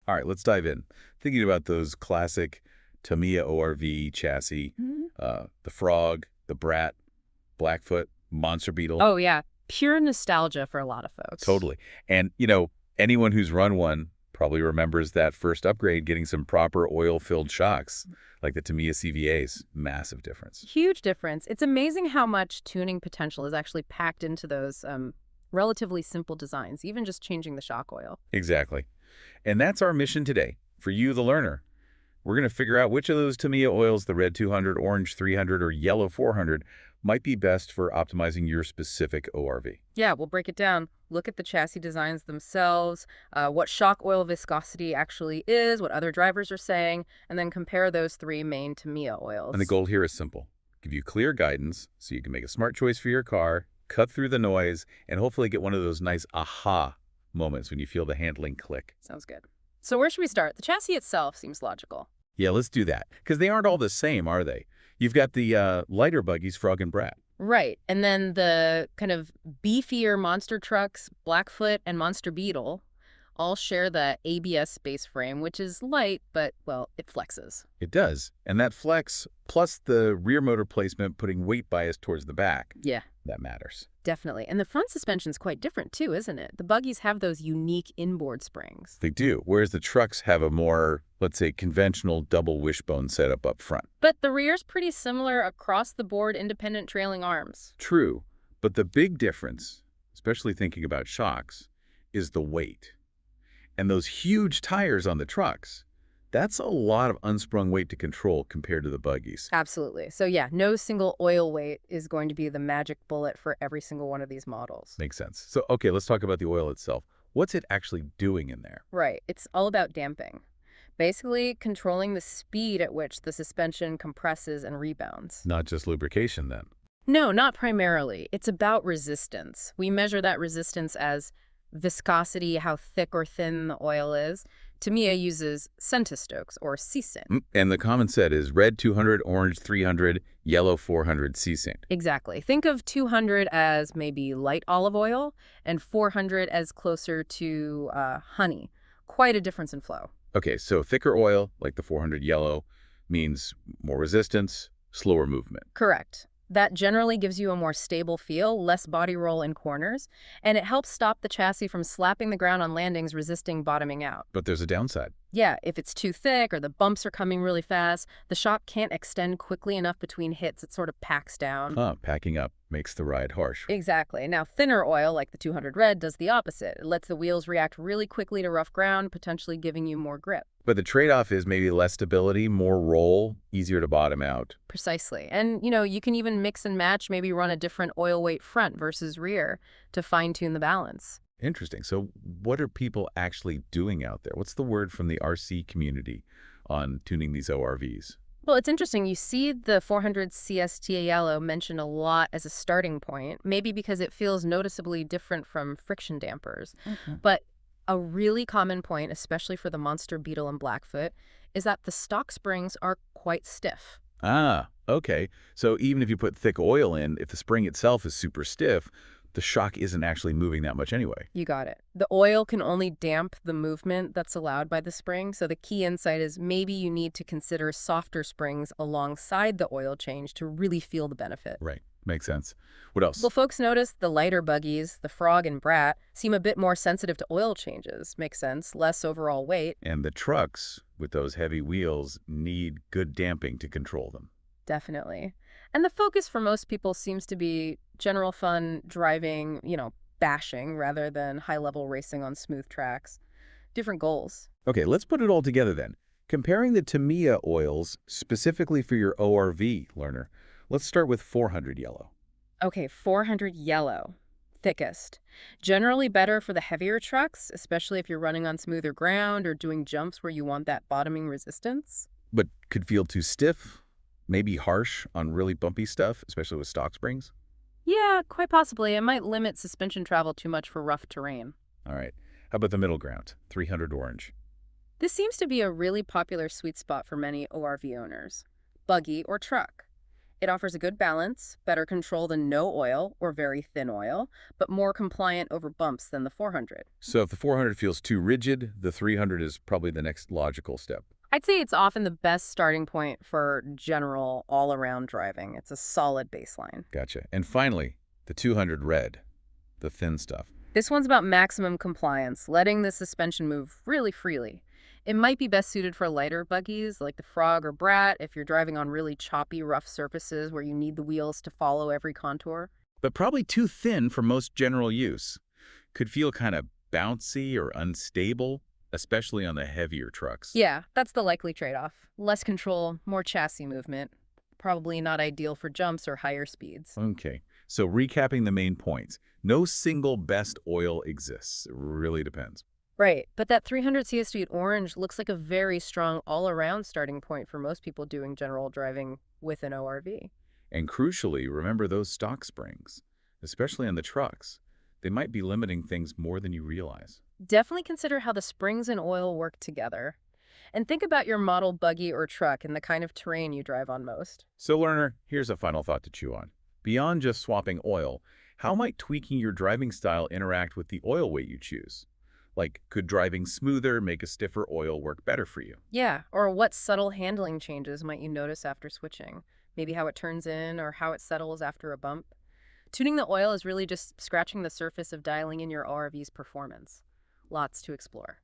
All right, let's dive in. Thinking about those classic Tamiya ORV chassis, Mhm. the Frog, the Brat, Blackfoot, Monster Beetle. Oh, yeah. Pure nostalgia for a lot of folks. Totally. And, anyone who's run one probably remembers that first upgrade getting some proper oil-filled shocks, like the Tamiya CVAs. Massive difference. Huge difference. It's amazing how much tuning potential is actually packed into those relatively simple designs, even just changing the shock oil. Exactly. And that's our mission today. For you, the learner. We're going to figure out which of those Tamiya oils, the red 200, orange 300, or yellow 400, might be best for optimizing your specific ORV. Yeah, we'll break it down. Look at the chassis designs themselves, what shock oil viscosity actually is, what other drivers are saying, and then compare those three main Tamiya And the oils. goal here is simple. Give you clear guidance so you can make a smart choice for your car, cut through the noise, and hopefully get one of those nice aha moments when you feel the handling click. Sounds good. So where should we start? The chassis itself seems logical. Yeah, let's do that. Because they aren't all the same, are they? You've got the lighter buggies, Frog and Brat. Right. And then the kind of beefier monster trucks, Blackfoot and Monster Beetle, all share the ABS base frame, which is light, but, well, it flexes. It does. And that flex, plus the rear motor placement putting weight bias towards the back, Yeah, that matters. definitely. And the front suspension's quite different, too, isn't it? The buggies have those unique inboard springs. They do, whereas the trucks have a more, let's say, conventional double wishbone setup up front. But the rear's pretty similar across the board independent trailing arms. True, but the big difference, especially thinking about shocks, is the weight. And those huge tires on the trucks, that's a lot of unsprung weight to control compared to the buggies. Absolutely. So yeah, no single oil weight is going to be the magic bullet for every single one of these models. Makes sense. So, okay, let's talk about the oil itself. What's it actually doing in there? Right. It's all about damping. Basically, controlling the speed at which the suspension compresses and rebounds. Not just lubrication, then. No, not primarily. It's about resistance. We measure that resistance as viscosity, how thick or thin the oil is. Tamiya uses centistokes, or cent. And the common set is red 200, orange 300, yellow 400 cent. Exactly. Think of 200 as maybe light olive oil and 400 as closer to honey. Quite a difference in flow. Okay, so thicker oil, like the 400 yellow, means more resistance, slower movement. Correct. That generally gives you a more stable feel, less body roll in corners, and it helps stop the chassis from slapping the ground on landings, resisting bottoming out. But there's a downside. Yeah, if it's too thick or the bumps are coming really fast, the shock can't extend quickly enough between hits. It sort of packs down. Packing up makes the ride harsh. Exactly. Now, thinner oil, like the 200 red, does the opposite. It lets the wheels react really quickly to rough ground, potentially giving you more grip. But the trade-off is maybe less stability, more roll, easier to bottom out. Precisely. And, you can even mix and match, maybe run a different oil weight front versus rear to fine-tune the balance. Interesting. So what are people actually doing out there? What's the word from the RC community on tuning these ORVs? Well, it's interesting. You see the 400 CST yellow mentioned a lot as a starting point, maybe because it feels noticeably different from friction dampers. But a really common point, especially for the Monster Beetle and Blackfoot, is that the stock springs are quite stiff. Okay. So even if you put thick oil in, if the spring itself is super stiff, the shock isn't actually moving that much anyway. You got it. The oil can only damp the movement that's allowed by the spring, so the key insight is maybe you need to consider softer springs alongside the oil change to really feel the benefit. Right. Makes sense. What else? Well, folks notice the lighter buggies, the Frog and Brat, seem a bit more sensitive to oil changes. Makes sense. Less overall weight. And the trucks, with those heavy wheels, need good damping to control them. Definitely. And the focus for most people seems to be general fun driving, bashing rather than high-level racing on smooth tracks. Different goals. Okay, let's put it all together then. Comparing the Tamiya oils specifically for your ORV, learner, let's start with 400 yellow. Okay, 400 yellow. Thickest. Generally better for the heavier trucks, especially if you're running on smoother ground or doing jumps where you want that bottoming resistance. But could feel too stiff, maybe harsh on really bumpy stuff, especially with stock springs. Yeah, quite possibly. It might limit suspension travel too much for rough terrain. All right. How about the middle ground, 300 orange? This seems to be a really popular sweet spot for many ORV owners. Buggy or truck. It offers a good balance, better control than no oil or very thin oil, but more compliant over bumps than the 400. So if the 400 feels too rigid, the 300 is probably the next logical step. I'd say it's often the best starting point for general all-around driving. It's a solid baseline. Gotcha. And finally, the 200 red, the thin stuff. This one's about maximum compliance, letting the suspension move really freely. It might be best suited for lighter buggies like the Frog or Brat if you're driving on really choppy, rough surfaces where you need the wheels to follow every contour. But probably too thin for most general use. Could feel kind of bouncy or unstable, especially on the heavier trucks. Yeah, that's the likely trade-off. Less control, more chassis movement. Probably not ideal for jumps or higher speeds. Okay, so recapping the main points. No single best oil exists. It really depends. Right, but that 300 CS Street Orange looks like a very strong all-around starting point for most people doing general driving with an ORV. And crucially, remember those stock springs, especially on the trucks. They might be limiting things more than you realize. Definitely consider how the springs and oil work together. And think about your model buggy or truck and the kind of terrain you drive on most. So learner, here's a final thought to chew on. Beyond just swapping oil, how might tweaking your driving style interact with the oil weight you choose? Like, could driving smoother make a stiffer oil work better for you? Yeah, or what subtle handling changes might you notice after switching? Maybe how it turns in or how it settles after a bump. Tuning the oil is really just scratching the surface of dialing in your ORV's performance. Lots to explore.